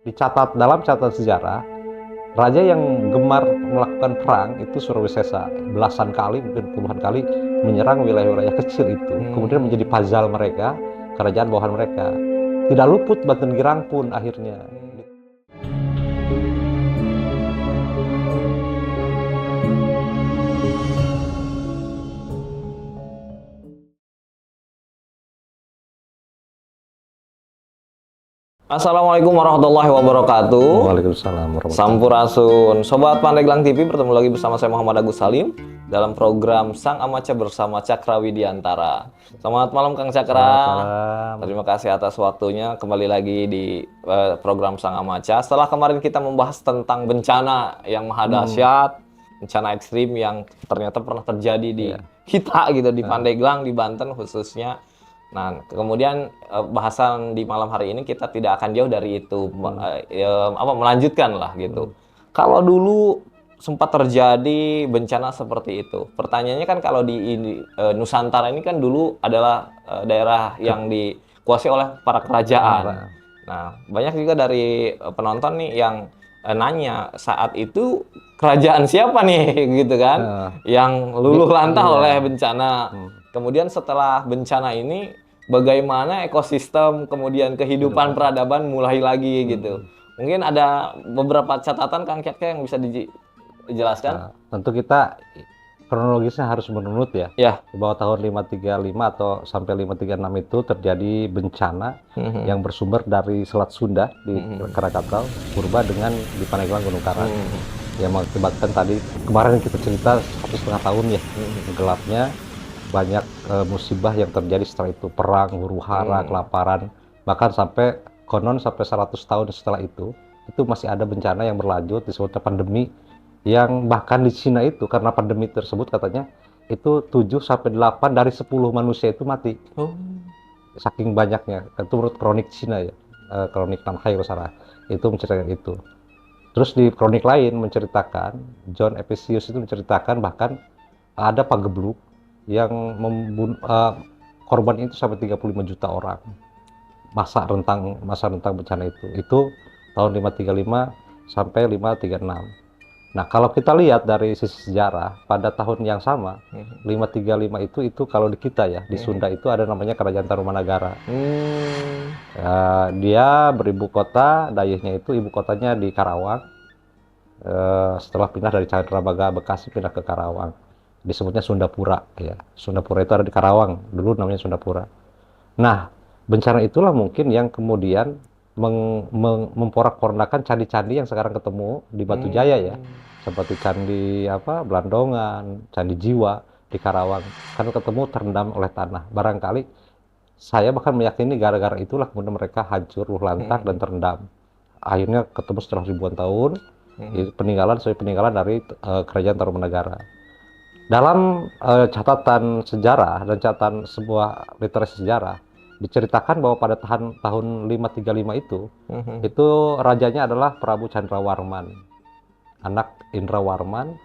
Dicatat dalam catatan sejarah, raja yang gemar melakukan perang itu Surawisesa. Belasan kali, mungkin puluhan kali menyerang wilayah-wilayah kecil itu. Kemudian menjadi puzzle mereka, kerajaan bawahan mereka. Tidak luput Banten Girang pun akhirnya. Assalamualaikum warahmatullahi wabarakatuh. Waalaikumsalam warahmatullahi Sampurasun. Sobat Pandeglang TV, bertemu lagi bersama saya Muhammad Agus Salim dalam program Sang Amaca bersama Cakra Widiantara. Selamat malam Kang Cakra. wabarakatuh. Terima kasih atas waktunya kembali lagi di program Sang Amaca. Setelah kemarin kita membahas tentang bencana yang maha dahsyat, bencana ekstrim yang ternyata pernah terjadi di kita gitu, di Pandeglang, di Banten khususnya. Nah, kemudian bahasan di malam hari ini kita tidak akan jauh dari itu, melanjutkan lah gitu. Kalau dulu sempat terjadi bencana seperti itu, pertanyaannya kan kalau di Nusantara ini kan dulu adalah daerah yang dikuasai oleh para kerajaan. Nah, banyak juga dari penonton nih yang nanya saat itu kerajaan siapa nih gitu kan, yang luluh lantah oleh bencana. Kemudian setelah bencana ini, bagaimana ekosistem kemudian kehidupan peradaban mulai lagi gitu. Mungkin ada beberapa catatan Kang Cakra yang bisa dijelaskan? Tentu kita kronologisnya harus menurut ya. Di bawah tahun 535 atau sampai 536 itu terjadi bencana yang bersumber dari Selat Sunda di Krakatau, Purba dengan di Pandeglang Gunung Karang. Yang mengakibatkan tadi kemarin kita cerita 1,5 tahun ya gelapnya, banyak musibah yang terjadi setelah itu, perang, huru-hara, kelaparan, bahkan sampai konon sampai 100 tahun setelah itu masih ada bencana yang berlanjut disebutnya pandemi, yang bahkan di Cina itu karena pandemi tersebut katanya itu 7 sampai 8 dari 10 manusia itu mati. Saking banyaknya, itu menurut kronik Cina ya, kronik Nanhai Rosara itu menceritakan itu. Terus di kronik lain menceritakan, John Epicurus itu menceritakan bahkan ada pagebluk yang membunuh korban itu sampai 35 juta orang. Masa rentang bencana itu tahun 535 sampai 536. Nah, kalau kita lihat dari sisi sejarah, pada tahun yang sama 535 itu kalau di kita ya, di Sunda itu ada namanya Kerajaan Tarumanagara. Dia beribu kota, dayeuhnya itu ibu kotanya di Karawang. Setelah pindah dari Candrabaga Bekasi pindah ke Karawang, disebutnya Sundapura ya. Sundapura itu ada di Karawang, dulu namanya Sundapura. Nah, bencana itulah mungkin yang kemudian memporak-porandakan candi-candi yang sekarang ketemu di Batu Jaya ya, seperti candi Blandongan, candi Jiwa di Karawang, kan ketemu terendam oleh tanah. Barangkali saya bahkan meyakini gara-gara itulah kemudian mereka hancur, lantah dan terendam. Akhirnya ketemu setelah ribuan tahun, peninggalan dari Kerajaan Tarumanagara. Dalam catatan sejarah dan catatan sebuah literasi sejarah diceritakan bahwa pada tahun 535 itu rajanya adalah Prabu Candrawarman, anak Indrawarman.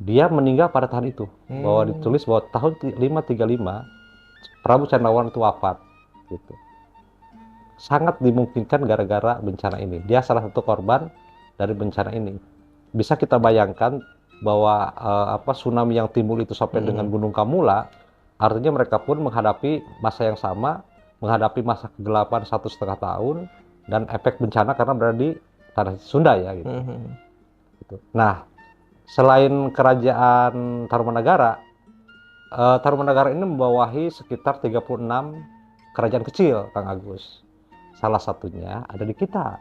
Dia meninggal pada tahun itu. Bahwa ditulis bahwa tahun 535 Prabu Candrawarman itu wafat gitu. Sangat dimungkinkan gara-gara bencana ini. Dia salah satu korban dari bencana ini. Bisa kita bayangkan bahwa tsunami yang timbul itu sampai dengan Gunung Kamula, artinya mereka pun menghadapi masa yang sama, menghadapi masa kegelapan 1,5 tahun dan efek bencana karena berada di tanah Sunda ya gitu. Nah, selain kerajaan Tarumanagara, Tarumanagara ini membawahi sekitar 36 kerajaan kecil, Kang Agus. Salah satunya ada di kita,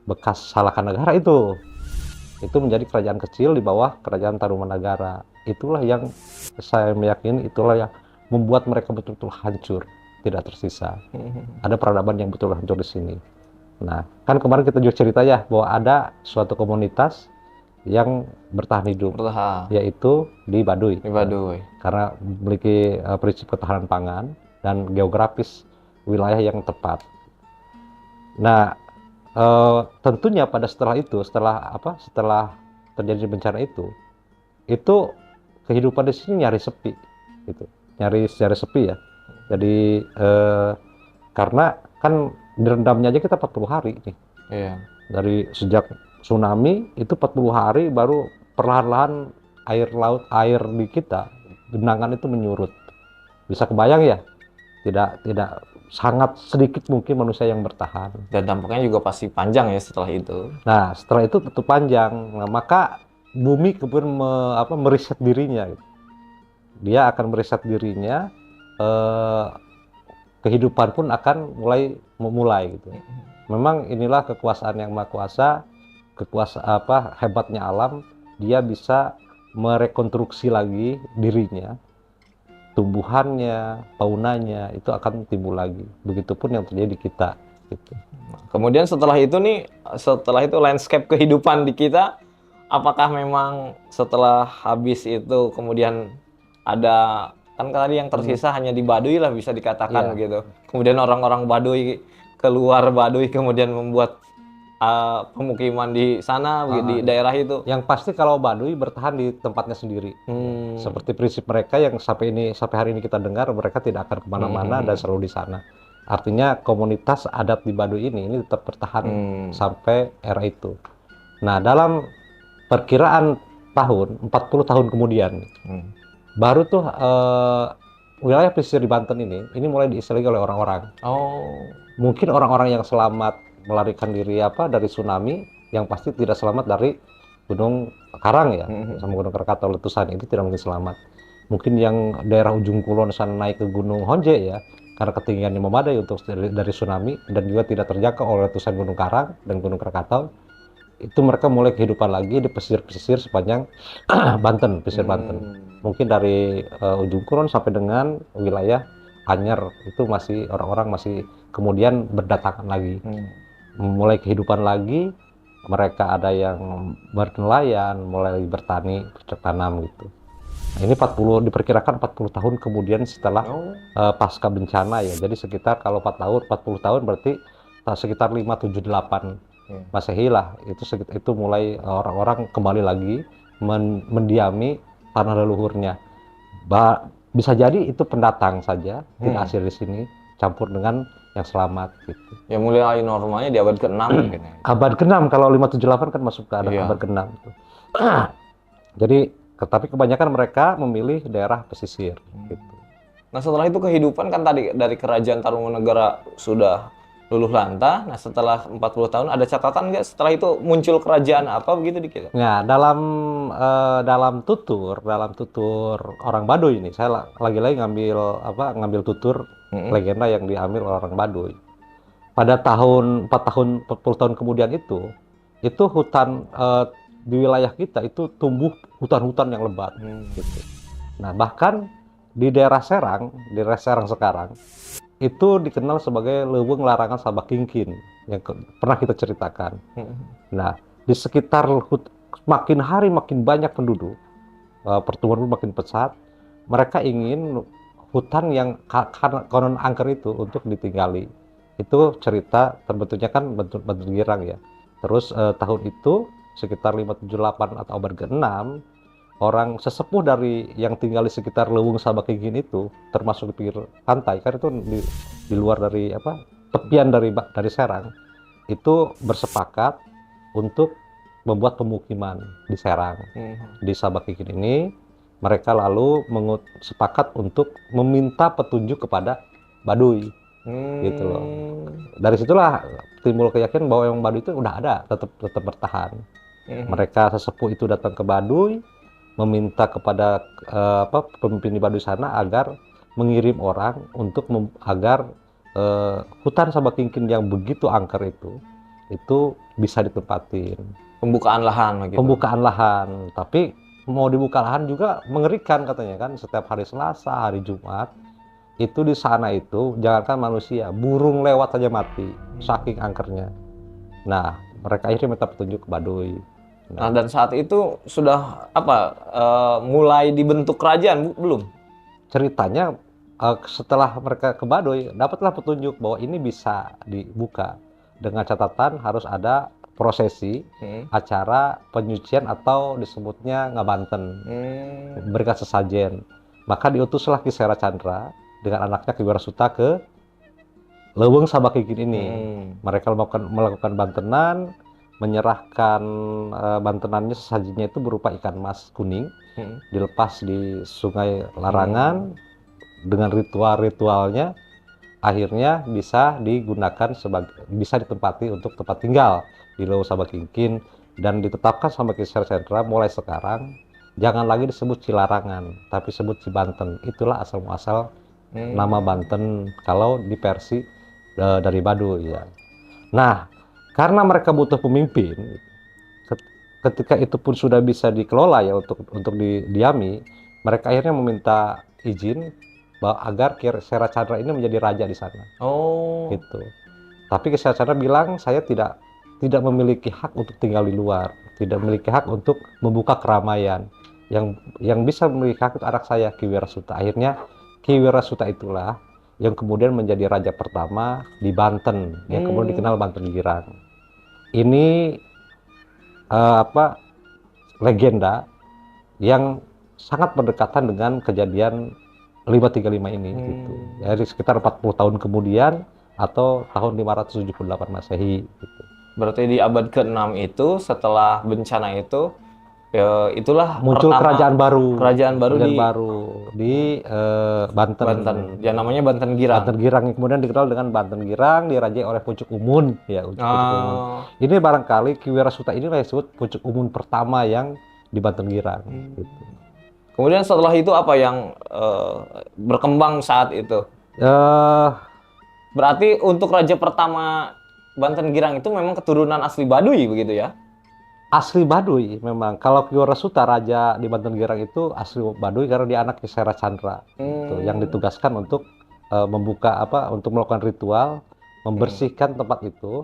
bekas Salakanagara itu menjadi kerajaan kecil di bawah kerajaan Tarumanagara. Itulah yang saya meyakini, itulah yang membuat mereka betul-betul hancur, tidak tersisa. Ada peradaban yang betul hancur di sini. Nah, kan kemarin kita juga cerita ya bahwa ada suatu komunitas yang bertahan hidup, yaitu di Baduy. Karena memiliki prinsip ketahanan pangan dan geografis wilayah yang tepat. Nah, tentunya pada setelah terjadi bencana itu kehidupan di sini nyaris sepi gitu, nyaris sepi ya. Jadi karena kan direndamnya aja kita 40 hari nih Iya. Dari sejak tsunami itu 40 hari baru perlahan-lahan air di kita genangan itu menyurut. Bisa kebayang ya? Tidak sangat sedikit mungkin manusia yang bertahan. Dan dampaknya juga pasti panjang ya setelah itu. Nah, setelah itu tentu panjang. Nah, maka bumi kemudian meriset dirinya. Dia akan meriset dirinya, eh, kehidupan pun akan memulai gitu. Memang inilah kekuasaan yang maha kuasa, hebatnya alam, dia bisa merekonstruksi lagi dirinya, tumbuhannya, faunanya itu akan timbul lagi. Begitupun yang terjadi di kita gitu. Kemudian setelah itu landscape kehidupan di kita, apakah memang setelah habis itu kemudian ada, kan tadi yang tersisa hanya di Baduy lah bisa dikatakan gitu. Kemudian orang-orang Baduy keluar Baduy kemudian membuat pemukiman di sana di daerah itu. Yang pasti kalau Baduy bertahan di tempatnya sendiri. Seperti prinsip mereka yang sampai hari ini kita dengar, mereka tidak akan kemana-mana dan selalu di sana. Artinya komunitas adat di Baduy ini tetap bertahan sampai era itu. Nah, dalam perkiraan tahun 40 tahun kemudian baru tuh wilayah pesisir di Banten ini mulai diisi lagi oleh orang-orang. Mungkin orang-orang yang selamat melarikan diri dari tsunami, yang pasti tidak selamat dari Gunung Karang ya, sama Gunung Krakatau letusan itu tidak mungkin selamat. Mungkin yang daerah ujung kulon sana naik ke Gunung Honje ya, karena ketinggiannya memadai untuk dari tsunami dan juga tidak terjangkau oleh letusan Gunung Karang dan Gunung Krakatau, itu mereka mulai kehidupan lagi di pesisir-pesisir sepanjang Banten, pesisir Banten. Mungkin dari ujung kulon sampai dengan wilayah Anyer itu masih orang-orang masih kemudian berdatangan lagi. Mulai kehidupan lagi, mereka ada yang bernelayan, mulai bertani, bercocok tanam gitu. Nah, ini diperkirakan 40 tahun kemudian setelah pasca bencana ya. Jadi sekitar kalau 40 tahun berarti sekitar 578 Masehi lah. Itu mulai orang-orang kembali lagi mendiami tanah leluhurnya. Bisa jadi itu pendatang saja, tidak asli di sini, campur dengan yang selamat gitu. Ya mulai normalnya di abad ke-6 mungkin ya. Abad ke-6, kalau 578 kan masuk ke abad ke-6 gitu. Jadi, tapi kebanyakan mereka memilih daerah pesisir gitu. Nah, setelah itu kehidupan kan tadi dari kerajaan Tarumanegara sudah luluh lantah. Nah, setelah 40 tahun ada catatan nggak setelah itu muncul kerajaan apa begitu di kita? Nah, dalam tutur orang Baduy ini, saya lagi-lagi ngambil tutur legenda yang diambil oleh orang Baduy. Pada tahun 40 tahun kemudian itu hutan di wilayah kita itu tumbuh hutan-hutan yang lebat gitu. Nah, bahkan di daerah Serang sekarang itu dikenal sebagai Leuweung Larangan Sabak Kingkin yang pernah kita ceritakan. Nah, di sekitar makin hari makin banyak penduduk, pertumbuhan makin pesat, mereka ingin hutan yang konon angker itu untuk ditinggali. Itu cerita terbentuknya kan Batu Girang ya. Terus tahun itu sekitar 578 atau abad ke-6, orang sesepuh dari yang tinggal di sekitar Leuweung Sabak Kingkin itu, termasuk di pinggir pantai, kan itu di luar dari tepian dari Serang, itu bersepakat untuk membuat pemukiman di Serang. Di Sabak Kingkin ini mereka lalu sepakat untuk meminta petunjuk kepada Baduy. Gitu loh. Dari situlah timbul keyakinan bahwa yang Baduy itu udah ada, tetap bertahan. Mereka sesepuh itu datang ke Baduy, meminta kepada pemimpin di Baduy sana agar mengirim orang untuk agar hutan Sabak Kingkin yang begitu angker itu bisa ditempatin. Pembukaan lahan gitu. Pembukaan lahan, tapi mau dibuka lahan juga mengerikan katanya kan. Setiap hari Selasa, hari Jumat itu di sana itu jangankan manusia, burung lewat saja mati, saking angkernya. Nah, mereka akhirnya minta petunjuk ke Baduy. Nah, dan saat itu sudah mulai dibentuk kerajaan belum? Ceritanya setelah mereka ke Baduy dapatlah petunjuk bahwa ini bisa dibuka, dengan catatan harus ada prosesi acara penyucian atau disebutnya ngabanten, berikan sesajen. Maka diutuslah Ki Sera Chandra dengan anaknya Ki Wirasuta ke Leuweung Sabakingkin ini. Hmm. Mereka melakukan bantenan, menyerahkan bantenannya, sesajinya itu berupa ikan mas kuning, dilepas di Sungai Larangan dengan ritual-ritualnya, akhirnya bisa digunakan bisa ditempati untuk tempat tinggal di Leuweung Sabakingkin, dan ditetapkan sama Kiser Sentra mulai sekarang jangan lagi disebut Cilarangan, tapi sebut Cibanten. Itulah asal muasal nama Banten kalau di versi dari Baduy ya. Nah, karena mereka butuh pemimpin, ketika itu pun sudah bisa dikelola ya untuk didiami, mereka akhirnya meminta izin agar Ki Sera Chandra ini menjadi raja di sana. Oh. Gitu. Tapi Ki Sera Chandra bilang, saya tidak memiliki hak untuk tinggal di luar, tidak memiliki hak untuk membuka keramaian. Yang bisa memiliki hak itu anak saya, Ki Wirasuta. Akhirnya Ki Wirasuta itulah yang kemudian menjadi raja pertama di Banten, yang kemudian dikenal Banten Girang. Ini legenda yang sangat berdekatan dengan kejadian 535 ini gitu. Jadi sekitar 40 tahun kemudian atau tahun 578 Masehi gitu. Berarti di abad ke-6 itu setelah bencana itu itulah muncul kerajaan baru di Banten. Yang namanya Banten Girang. Banten Girang yang kemudian dikenal dengan Banten Girang, dirajai oleh Pucuk Umun ya. Pucuk Umun. Ini barangkali Ki Wirasuta ini disebut Pucuk Umun pertama yang di Banten Girang. Gitu. Kemudian setelah itu apa yang berkembang saat itu? Berarti untuk raja pertama Banten Girang itu memang keturunan asli Baduy begitu ya? Asli Baduy memang. Kalau Ki Wirasuta raja di Banten Girang itu asli Baduy karena dia anak Ki Sera Chandra gitu, yang ditugaskan untuk untuk melakukan ritual, membersihkan tempat itu.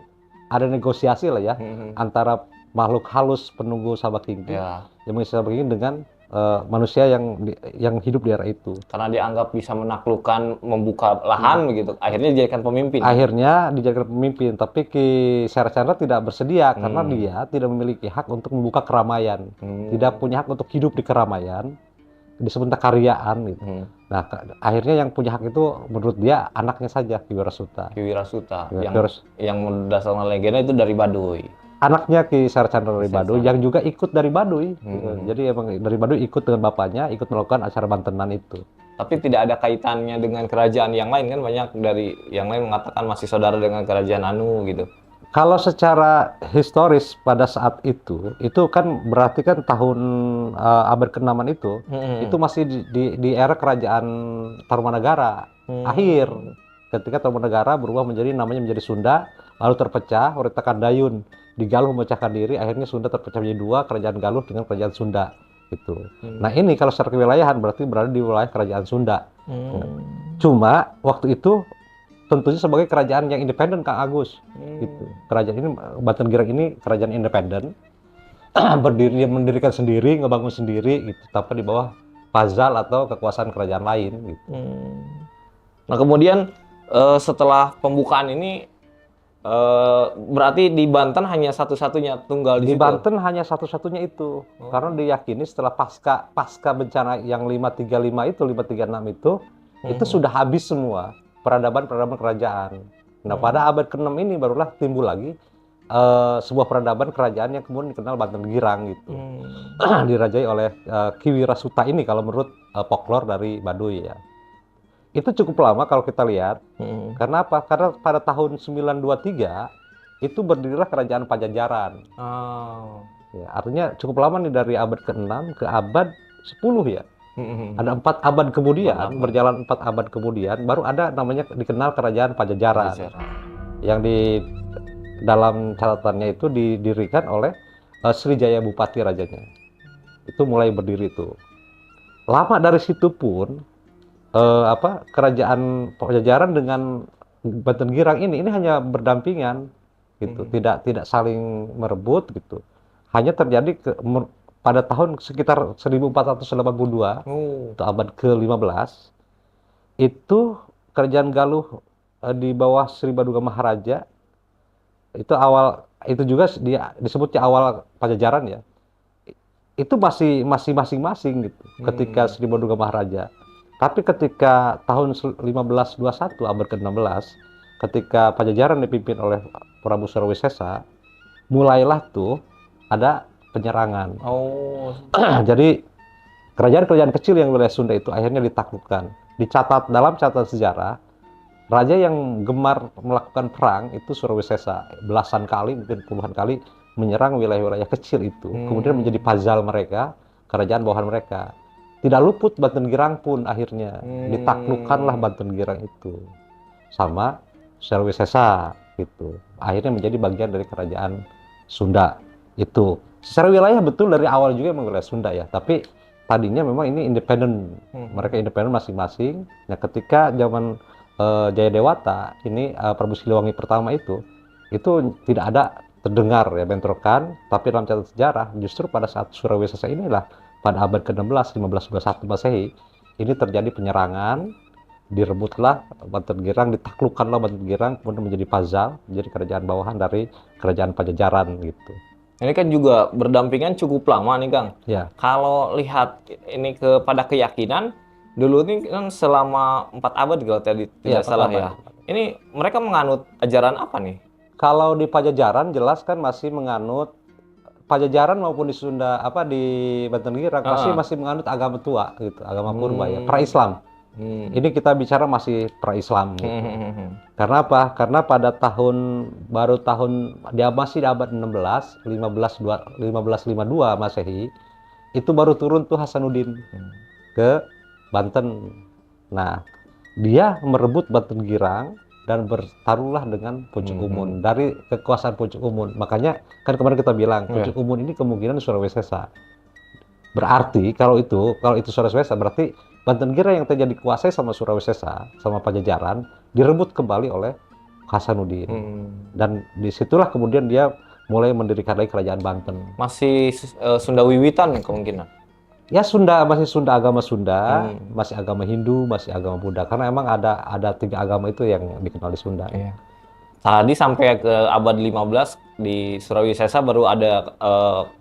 Ada negosiasi lah ya antara makhluk halus penunggu Sabakingkin yang mengisi Sabakingkin dengan manusia yang hidup di daerah itu. Karena dianggap bisa menaklukkan, membuka lahan begitu. Akhirnya dijadikan pemimpin. Tapi Ki Sera Chandra tidak bersedia karena dia tidak memiliki hak untuk membuka keramaian. Tidak punya hak untuk hidup di keramaian, disebut karyaan gitu. Nah, akhirnya yang punya hak itu menurut dia anaknya saja, Ki Wirasuta. Ki Wirasuta yang berdasarkan legenda itu dari Baduy. Anaknya Ki Sera Chandra dari Baduy yang juga ikut dari Baduy. Jadi emang dari Baduy ikut dengan bapaknya, ikut melakukan acara bantenan itu. Tapi tidak ada kaitannya dengan kerajaan yang lain kan, banyak dari yang lain mengatakan masih saudara dengan kerajaan Anu gitu. Kalau secara historis pada saat itu kan berarti kan tahun abad ke-6 itu masih di era kerajaan Tarumanegara akhir. Ketika Tarumanegara berubah namanya menjadi Sunda, lalu terpecah oleh Tekan Dayun. Di Galuh memecahkan diri, akhirnya Sunda terpecah menjadi dua, kerajaan Galuh dengan kerajaan Sunda gitu. Nah, ini kalau secara kewilayahan berarti berada di wilayah kerajaan Sunda. Cuma waktu itu tentunya sebagai kerajaan yang independen, Kang Agus gitu. Kerajaan ini, Banten Girang ini kerajaan independen, mendirikan sendiri, ngebangun sendiri gitu, tanpa di bawah pazal atau kekuasaan kerajaan lain gitu. Nah, kemudian setelah pembukaan ini berarti di Banten hanya satu-satunya tunggal di situ? Banten hanya satu-satunya itu. Karena diyakini setelah pasca bencana yang 535 itu, 536 itu sudah habis semua peradaban kerajaan. Nah, pada abad ke-6 ini barulah timbul lagi sebuah peradaban kerajaan yang kemudian dikenal Banten Girang gitu. Dirajai oleh Ki Wirasuta ini kalau menurut folklore dari Baduy ya. Itu cukup lama kalau kita lihat. Karena apa? Karena pada tahun 923 itu berdirilah kerajaan Pajajaran. Ya, artinya cukup lama nih, dari abad ke-6 ke abad 10 ya. Ada 4 abad kemudian, berjalan 4 abad kemudian baru ada namanya dikenal kerajaan Pajajaran. Yang di dalam catatannya itu didirikan oleh Srijaya Bupati rajanya. Itu mulai berdiri itu. Lama dari situ pun kerajaan Pajajaran dengan Banten Girang ini hanya berdampingan gitu, tidak saling merebut gitu. Hanya terjadi pada tahun sekitar 1482 itu abad ke-15 itu kerajaan Galuh di bawah Sri Baduga Maharaja itu juga disebutnya awal Pajajaran ya. Itu masih masing-masing gitu ketika Sri Baduga Maharaja. Tapi ketika tahun 1521 abad ke-16 ketika Pajajaran dipimpin oleh Prabu Surawisesa, mulailah tuh ada penyerangan. Oh. Jadi kerajaan-kerajaan kecil yang wilayah Sunda itu akhirnya ditaklukkan. Dicatat dalam catatan sejarah, raja yang gemar melakukan perang itu Surawisesa. Belasan kali, mungkin puluhan kali menyerang wilayah-wilayah kecil itu. Kemudian menjadi puzzle mereka, kerajaan bawahan mereka. Tidak luput Banten Girang pun akhirnya. Ditaklukkanlah Banten Girang itu. Sama Surawisesa gitu. Akhirnya menjadi bagian dari kerajaan Sunda itu. Secara wilayah betul dari awal juga memang wilayah Sunda ya. Tapi tadinya memang ini independen. Mereka independen masing-masing. Nah, ketika zaman Jayadewata ini Prabu Siliwangi pertama itu tidak ada terdengar ya bentrokan, tapi dalam catatan sejarah justru pada saat Surawisesa inilah pada abad ke-16 1521 Masehi ini terjadi penyerangan, direbutlah Banten Girang, ditaklukkanlah Banten Girang, kemudian menjadi puzzle, menjadi kerajaan bawahan dari kerajaan Pajajaran gitu. Ini kan juga berdampingan cukup lama nih Kang. Ya. Kalau lihat ini kepada keyakinan, dulu ini kan selama 4 abad kalau tidak salah ya. Ini mereka menganut ajaran apa nih? Kalau di Pajajaran jelas kan masih menganut Pajajaran maupun di Sunda di Banten Girang masih menganut agama tua gitu, agama purba ya, pra-Islam. Ini kita bicara masih pra-Islam gitu. Karena apa? Karena pada masih di abad 16, 1552 Masehi, itu baru turun tuh Hasanuddin ke Banten. Nah, dia merebut Banten Girang dan bertaruhlah dengan Pucuk Umun dari kekuasaan Pucuk Umun. Makanya kan kemarin kita bilang Pucuk Umun ini kemungkinan Surawisesa. Berarti kalau itu Surawisesa berarti Banten Girang yang terjadi dikuasai sama Surawisesa, sama Pajajaran, direbut kembali oleh Hasanuddin. Dan disitulah kemudian dia mulai mendirikan lagi kerajaan Banten. Masih Sunda Wiwitan kemungkinan. Ya masih Sunda, agama Sunda, masih agama Hindu, masih agama Buddha. Karena emang ada 3 agama itu yang dikenal di Sunda. Iya. Tadi sampai ke abad 15 di Surawisesa baru ada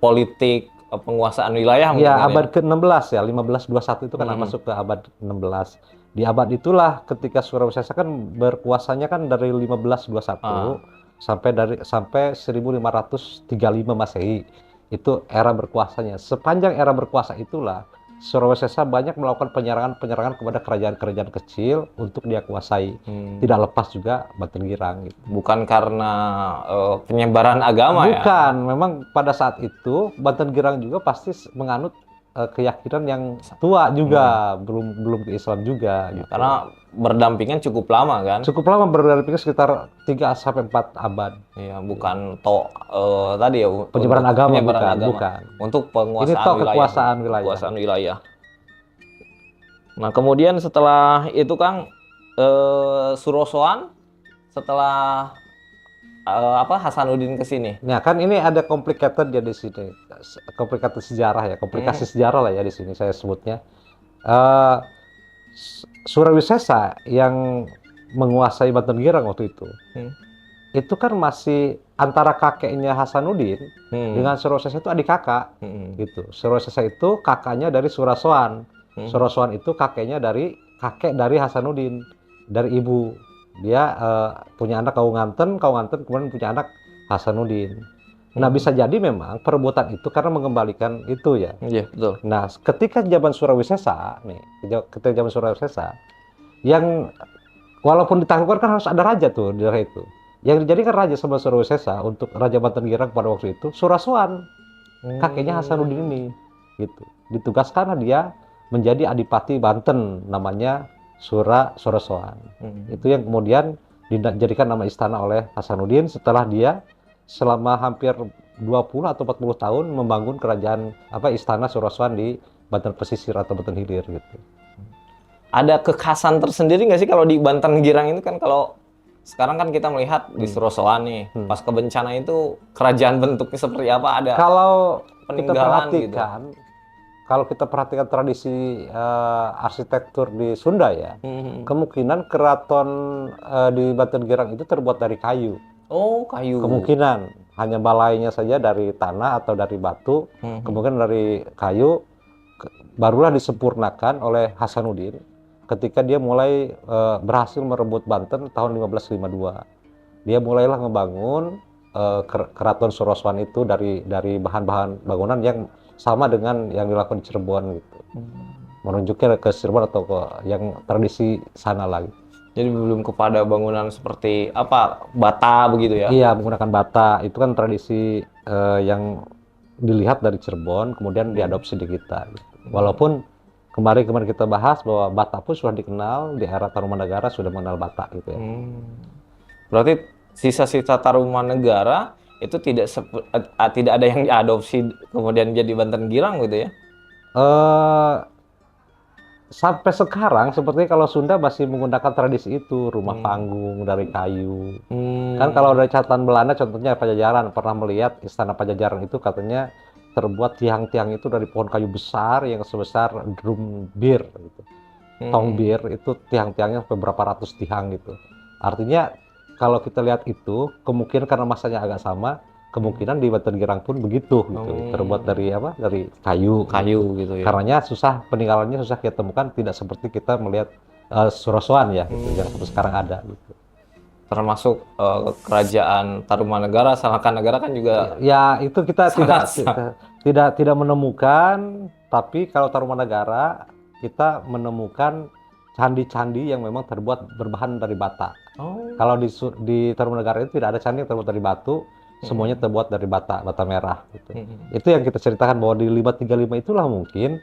politik penguasaan wilayah. Ya, abad ke-16 ya, 1521 itu kan masuk ke abad 16. Di abad itulah ketika Surawisesa kan berkuasanya kan dari 1521 sampai 1535 Masehi. Itu era berkuasanya. Sepanjang era berkuasa itulah Surawisesa banyak melakukan penyerangan kepada kerajaan-kerajaan kecil untuk dia kuasai. Tidak lepas juga Banten Girang gitu. Bukan karena penyebaran agama ya? Bukan, memang pada saat itu Banten Girang juga pasti menganut keyakinan yang tua juga, belum ke Islam juga gitu. Karena berdampingan cukup lama kan? Cukup lama, berdampingan sekitar 3 sampai 4 abad. Iya, bukan tadi ya penyebaran agama, bukan. Untuk penguasaan ini wilayah. Kekuasaan wilayah. Nah, kemudian setelah itu Kang Surosoan setelah Hasanuddin ke sini. Nah, kan ini ada complicated ya di sini. Complicated sejarah ya, komplikasi sejarah lah ya di sini saya sebutnya. Surawisesa yang menguasai Banten Girang waktu itu. Itu kan masih antara kakeknya Hasanuddin dengan Surawisesa itu adik kakak. Gitu. Surawisesa itu kakaknya dari Surasoan. Surasoan itu kakek dari Hasanuddin, dari ibu. Dia punya anak Kaunganten kemudian punya anak Hasanuddin. Nah, bisa jadi memang perebutan itu karena mengembalikan itu ya. Iya, betul. Nah, ketika zaman Surawisesa, yang walaupun ditaklukkan kan harus ada raja tuh di daerah itu. Yang dijadikan raja sama Surawisesa untuk Raja Banten Girang pada waktu itu Surasoan, kakeknya Hasanuddin ini, gitu. Ditugaskan dia menjadi adipati Banten, namanya Surasoan. Itu yang kemudian dijadikan nama istana oleh Hasanuddin setelah dia selama hampir 20 atau 40 tahun membangun kerajaan istana Surasoan di Banten Pesisir atau Banten Hilir gitu. Ada kekhasan tersendiri nggak sih kalau di Banten Girang itu kan, kalau sekarang kan kita melihat di Surosoan nih, pas kebencana itu kerajaan bentuknya seperti apa? Ada kalau peninggalan gitu. Kalau kita perhatikan tradisi arsitektur di Sunda ya, kemungkinan keraton di Banten Girang itu terbuat dari kayu. Oh, kayu. Kemungkinan hanya balainya saja dari tanah atau dari batu, kemungkinan dari kayu, barulah disempurnakan oleh Hasanuddin. ketika dia mulai berhasil merebut Banten tahun 1552. Dia mulailah ngebangun Keraton Soroswan itu dari bahan-bahan bangunan yang sama dengan yang dilakukan di Cirebon gitu. Menunjuknya ke Cirebon atau ke yang tradisi sana lagi. Jadi belum kepada bangunan seperti apa bata begitu ya? Iya, menggunakan bata itu kan tradisi yang dilihat dari Cirebon kemudian diadopsi di kita. Gitu. Walaupun kemarin kita bahas bahwa bata pun sudah dikenal di era Tarumanegara sudah mengenal bata gitu ya. Berarti sisa-sisa Tarumanegara itu tidak ada yang diadopsi kemudian jadi Banten Girang gitu ya? Sampai sekarang sepertinya kalau Sunda masih menggunakan tradisi itu, rumah panggung dari kayu. Kan kalau dari catatan Belanda contohnya Pajajaran, pernah melihat istana Pajajaran itu katanya terbuat tiang-tiang itu dari pohon kayu besar yang sebesar drum bir gitu. Tong bir itu tiang-tiangnya sampai berapa ratus tiang gitu. Artinya kalau kita lihat itu kemungkinan karena masanya agak sama, kemungkinan di Banten Girang pun begitu gitu. Terbuat dari apa? Dari kayu gitu ya. Karenanya susah, peninggalannya susah kita temukan, tidak seperti kita melihat Soroswan ya, gitu, yang sampai sekarang ada. Gitu. Termasuk kerajaan Tarumanegara, Salakannegara kan juga. Ya itu kita tidak menemukan, tapi kalau Tarumanegara kita menemukan candi-candi yang memang terbuat berbahan dari bata. Kalau di Tarumanegara itu tidak ada candi yang terbuat dari batu, semuanya terbuat dari bata merah. Gitu. Itu yang kita ceritakan bahwa di 535 itulah mungkin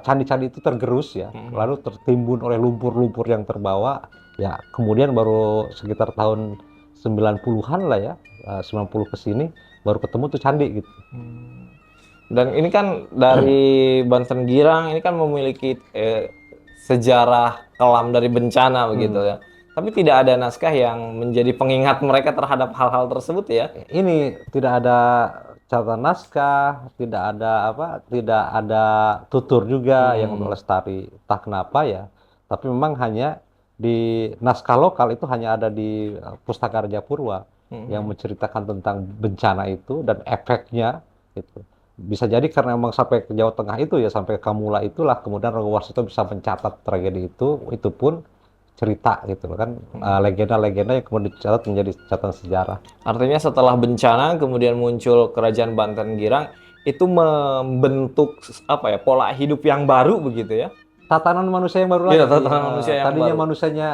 candi-candi itu tergerus ya, lalu tertimbun oleh lumpur-lumpur yang terbawa. Ya, kemudian baru sekitar tahun 90-an lah ya, 90 ke sini baru ketemu tuh candi gitu. Dan ini kan dari Banten Girang ini kan memiliki sejarah kelam dari bencana begitu ya. Tapi tidak ada naskah yang menjadi pengingat mereka terhadap hal-hal tersebut ya. Ini tidak ada catatan naskah, tidak ada tutur juga yang melestari. Entah kenapa ya. Tapi memang hanya di naskah lokal itu hanya ada di Pustaka Raja Purwa yang menceritakan tentang bencana itu dan efeknya itu. Bisa jadi karena memang sampai ke Jawa Tengah itu ya, sampai ke Kamula itulah kemudian Rogo Warsito bisa mencatat tragedi itu pun cerita gitu loh kan, legenda-legenda yang kemudian dicatat menjadi catatan sejarah. Artinya setelah bencana kemudian muncul kerajaan Banten Girang itu membentuk pola hidup yang baru begitu ya. Tatanan manusia yang baru Iya, lagi. tatanan manusia yang Tadinya baru. manusianya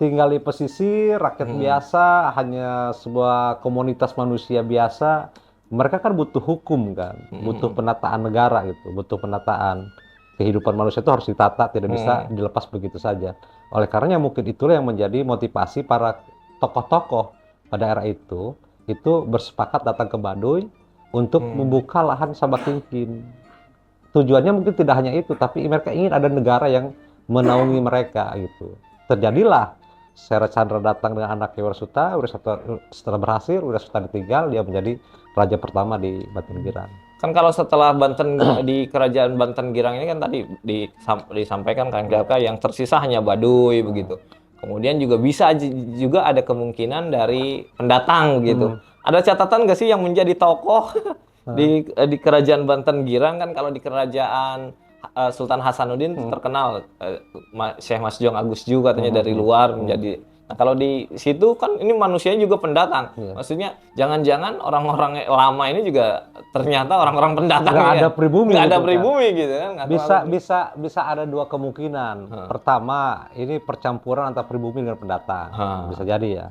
tinggal di pesisir, rakyat biasa, hanya sebuah komunitas manusia biasa. Mereka kan butuh hukum kan, butuh penataan negara gitu, butuh penataan. Kehidupan manusia itu harus ditata, tidak bisa dilepas begitu saja. Oleh karenanya mungkin itulah yang menjadi motivasi para tokoh-tokoh pada era itu bersepakat datang ke Baduy untuk membuka lahan Sabakingkin. Tujuannya mungkin tidak hanya itu, tapi mereka ingin ada negara yang menaungi mereka gitu. Terjadilah Sera Chandra datang dengan anaknya Wirasuta, setelah berhasil, Wirasuta ditinggal, dia menjadi raja pertama di Banten Girang. Kan kalau setelah Banten di kerajaan Banten Girang ini kan tadi disampaikan Kang Jaka yang tersisa hanya Baduy begitu. Kemudian juga bisa juga ada kemungkinan dari pendatang gitu. Ada catatan nggak sih yang menjadi tokoh di kerajaan Banten Girang? Kan kalau di kerajaan Sultan Hasanuddin terkenal Syekh Masjong Agus Ju katanya dari luar menjadi. Nah, kalau di situ kan ini manusianya juga pendatang. Maksudnya jangan-jangan orang-orang lama ini juga ternyata orang-orang pendatang. Nggak ada pribumi. Nggak ada gitu pribumi gitu kan. Bisa ada dua kemungkinan. Pertama, ini percampuran antara pribumi dengan pendatang. Bisa jadi ya.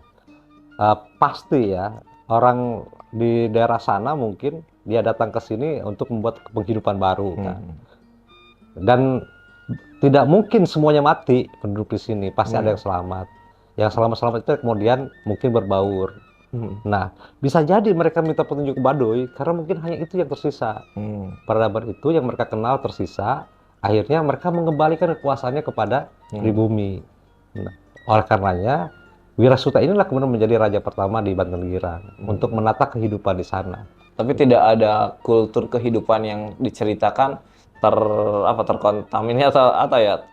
Pasti ya, orang di daerah sana mungkin dia datang ke sini untuk membuat penghidupan baru kan. Dan tidak mungkin semuanya mati penduduk di sini, pasti ada yang selamat. Yang selamat-selamat itu kemudian mungkin berbaur. Nah, bisa jadi mereka minta petunjuk ke Baduy karena mungkin hanya itu yang tersisa. Peradaban itu yang mereka kenal tersisa, akhirnya mereka mengembalikan kekuasaannya kepada pribumi. Nah, oleh karenanya Wirasuta inilah kemudian menjadi raja pertama di Banten Girang untuk menata kehidupan di sana. Tapi tidak ada kultur kehidupan yang diceritakan terkontaminasi atau ya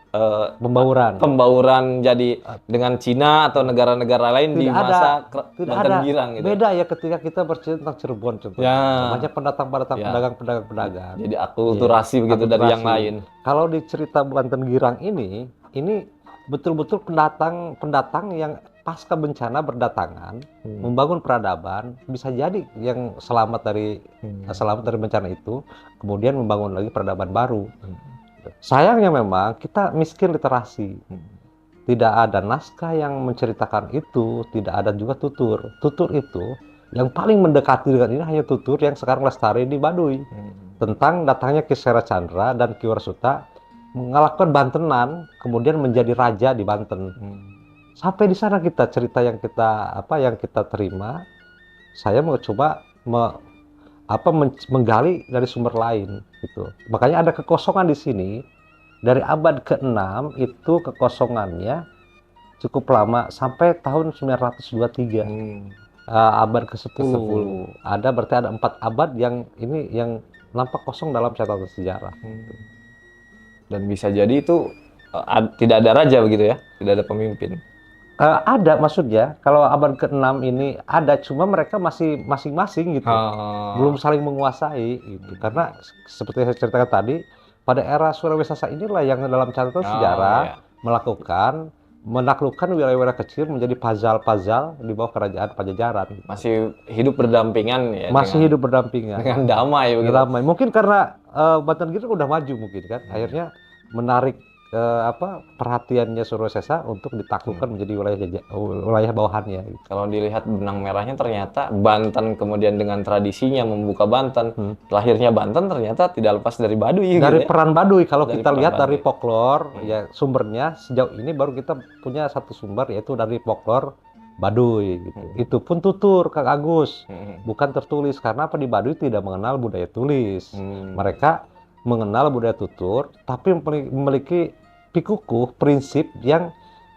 pembauran jadi dengan Cina atau negara-negara lain di masa Banten Girang gitu. Beda ya ketika kita bercerita tentang Cirebon contohnya. Banyak pendatang-pendatang, pedagang-pedagang. Jadi akulturasi begitu dari yang lain. Kalau di cerita Banten Girang ini ini betul-betul pendatang yang pasca bencana berdatangan membangun peradaban, bisa jadi yang selamat dari bencana itu, kemudian membangun lagi peradaban baru. Sayangnya memang kita miskin literasi. Tidak ada naskah yang menceritakan itu, tidak ada juga tutur. Tutur itu yang paling mendekati dengan ini hanya tutur yang sekarang lestari di Baduy. Tentang datangnya Ki Sera Chandra dan Ki Warsuta melakukan bantenan, kemudian menjadi raja di Banten. Sampai di sana kita cerita yang kita terima. Saya mau coba menggali dari sumber lain gitu. Makanya ada kekosongan di sini. Dari abad ke-6 itu kekosongannya cukup lama sampai tahun 923. Abad ke-10. Ada berarti ada 4 abad yang nampak kosong dalam catatan sejarah. Dan bisa jadi itu tidak ada raja begitu ya, tidak ada pemimpin. Ada maksudnya, kalau abad ke-6 ini ada, cuma mereka masih masing-masing gitu, belum saling menguasai gitu. Karena seperti saya ceritakan tadi, pada era Surawisasa inilah yang dalam catatan sejarah menaklukkan wilayah-wilayah kecil menjadi pazal-pazal di bawah kerajaan Pajajaran. Masih hidup berdampingan ya. Masih hidup berdampingan. Dengan damai begitu. Damai. Mungkin karena Banten Gira udah maju mungkin kan, akhirnya menarik perhatiannya Surawisasa untuk ditaklukkan menjadi wilayah bawahannya. Gitu. Kalau dilihat benang merahnya ternyata Banten kemudian dengan tradisinya membuka Banten, lahirnya Banten ternyata tidak lepas dari Baduy. Dari gitu peran Baduy, kalau kita lihat Baduy. dari folklore, ya sumbernya sejauh ini baru kita punya satu sumber yaitu dari folklore Baduy. Gitu. Itu pun tutur, Kang Agus, bukan tertulis karena apa, di Baduy tidak mengenal budaya tulis. Mereka mengenal budaya tutur, tapi memiliki pikukuh prinsip yang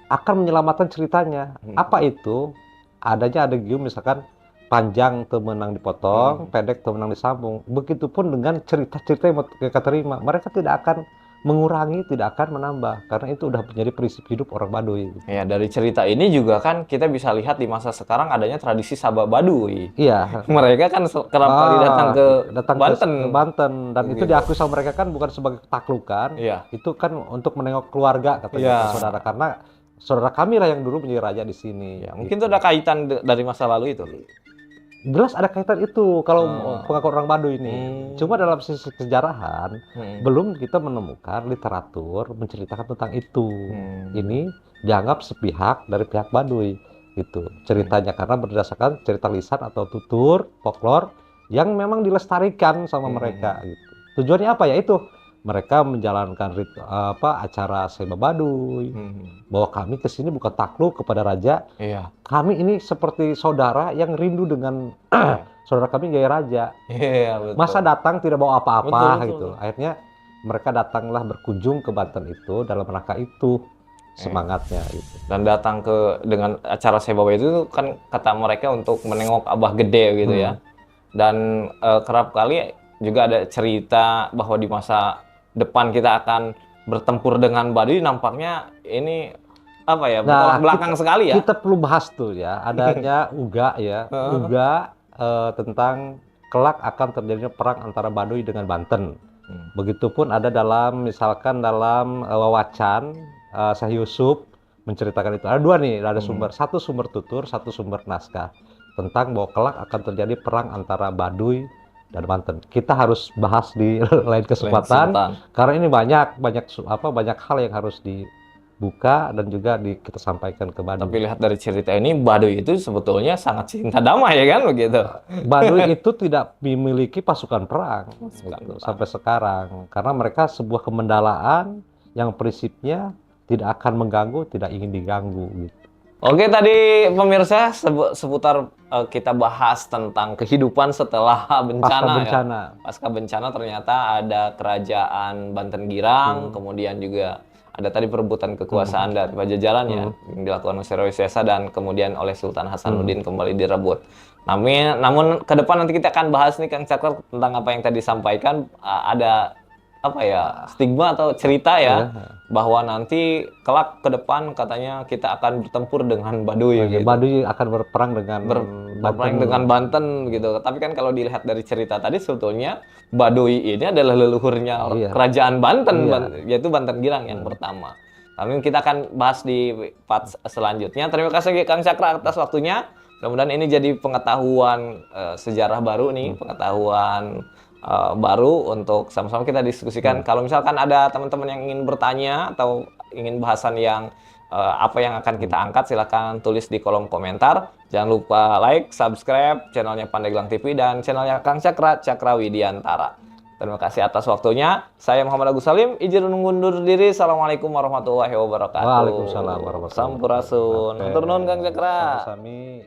akan menyelamatkan ceritanya. Apa itu? Adanya adagium misalkan panjang temenang dipotong, pendek temenang disambung. Begitupun dengan cerita-cerita yang mereka terima. Mereka tidak akan mengurangi, tidak akan menambah. Karena itu udah menjadi prinsip hidup orang Baduy. Ya, dari cerita ini juga kan kita bisa lihat di masa sekarang adanya tradisi Sabak Baduy. Iya. Mereka kan kerap kali datang ke Banten. Ke Banten. Dan itu diakui sama mereka kan bukan sebagai taklukan. Iya. Itu kan untuk menengok keluarga, katanya saudara. Karena saudara kami lah yang dulu menjadi raja di sini. Ya, mungkin itu ada kaitan dari masa lalu itu. Jelas ada kaitan itu kalau pengakuan orang Baduy ini. Cuma dalam sisi kesejarahan belum kita menemukan literatur menceritakan tentang itu. Ini dianggap sepihak dari pihak Baduy gitu ceritanya, karena berdasarkan cerita lisan atau tutur folklore yang memang dilestarikan sama mereka gitu. Tujuannya apa ya? Itu mereka menjalankan acara Seba Baduy, bahwa kami kesini bukan takluk kepada raja. Iya. Kami ini seperti saudara yang rindu dengan saudara kami gaya raja. Iya, betul. Masa datang tidak bawa apa-apa Betul. gitu. Akhirnya mereka datanglah berkunjung ke Banten itu dalam rangka itu semangatnya gitu. Dan datang dengan acara Seba Baduy itu kan kata mereka untuk menengok Abah Gede gitu ya. Dan kerap kali juga ada cerita bahwa di masa depan kita akan bertempur dengan Baduy, nampaknya ini apa ya, bertolak belakang sekali ya. Kita perlu bahas tuh ya, adanya uga ya, uga tentang kelak akan terjadinya perang antara Baduy dengan Banten. Begitupun ada misalkan dalam Wawacan Syekh Yusuf menceritakan itu. Ada dua nih, ada sumber, satu sumber tutur, satu sumber naskah tentang bahwa kelak akan terjadi perang antara Baduy dan Banten. Kita harus bahas di lain kesempatan. Karena ini banyak hal yang harus dibuka dan juga kita sampaikan ke Baduy. Tapi lihat dari cerita ini, Baduy itu sebetulnya sangat cinta damai ya kan begitu. Baduy itu tidak memiliki pasukan perang gitu, sampai sekarang, karena mereka sebuah kemendalaan yang prinsipnya tidak akan mengganggu, tidak ingin diganggu gitu. Oke, tadi pemirsa seputar kita bahas tentang kehidupan setelah bencana. Pasca bencana ternyata ada kerajaan Banten Girang, kemudian juga ada tadi perebutan kekuasaan dari Pajajaran ya, yang dilakukan oleh Surawisesa dan kemudian oleh Sultan Hasanuddin kembali direbut. Namun ke depan nanti kita akan bahas nih Kang Cakra tentang apa yang tadi disampaikan, ada stigma atau cerita ya, bahwa nanti kelak ke depan katanya kita akan bertempur dengan Baduy gitu. Baduy akan berperang dengan Banten gitu. Tapi kan kalau dilihat dari cerita tadi sebetulnya Baduy ini adalah leluhurnya kerajaan Banten, yaitu Banten Girang yang pertama. Lalu kita akan bahas di part selanjutnya. Terima kasih Kang Cakra atas waktunya. Mudah-mudahan ini jadi pengetahuan sejarah baru nih, pengetahuan baru untuk sama-sama kita diskusikan. Kalau misalkan ada teman-teman yang ingin bertanya atau ingin bahasan yang apa yang akan kita angkat, silakan tulis di kolom komentar. Jangan lupa like, subscribe channelnya Pandeglang TV dan channelnya Kang Cakra, Cakra Widiantara. Terima kasih atas waktunya. Saya Muhammad Agus Salim, izin undur diri. Assalamualaikum warahmatullahi wabarakatuh. Waalaikumsalam warahmatullahi wabarakatuh. Sampurasun. Matur nuwun Kang Cakra. Sami-sami.